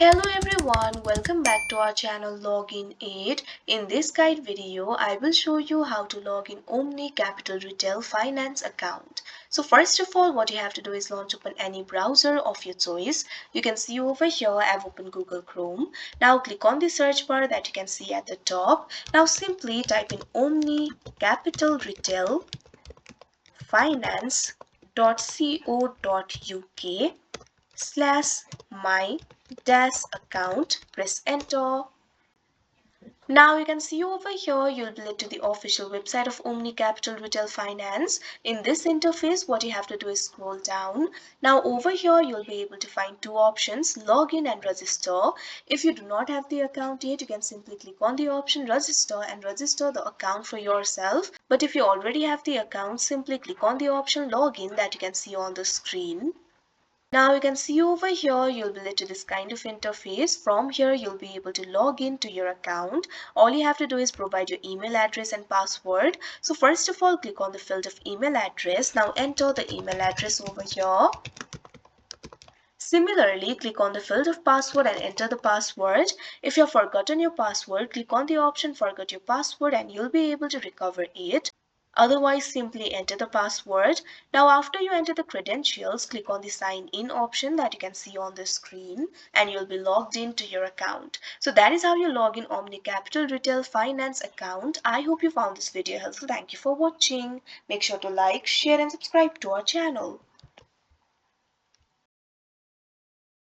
Hello everyone, welcome back to our channel Login Aid. In this guide video, I will show you how to log in Omni Capital Retail Finance account. So first of all, what you have to do is launch open any browser of your choice. You can see over here, I've opened Google Chrome. Now click on the search bar that you can see at the top. Now simply type in Omni Capital Retail finance.co.uk/my dash account. Press enter. Now you can see over here you'll be led to the official website of Omni Capital Retail Finance. In this interface, what you have to do is scroll down. Now over here you'll be able to find two options, login and register. If you do not have the account yet, you can simply click on the option register and register the account for yourself. But if you already have the account, simply click on the option login that you can see on the screen. Now you can see over here you'll be led to this kind of interface. From here you'll be able to log in to your account. All you have to do is provide your email address and password. So first of all, click on the field of email address. Now enter the email address over here. Similarly, click on the field of password and enter the password. If you have forgotten your password, click on the option forget your password and you'll be able to recover it. Otherwise, simply enter the password. Now, after you enter the credentials, click on the sign in option that you can see on the screen and you'll be logged into your account. So that is how you log in Omni Capital Retail Finance account. I hope you found this video helpful. Thank you for watching. Make sure to like, share and subscribe to our channel.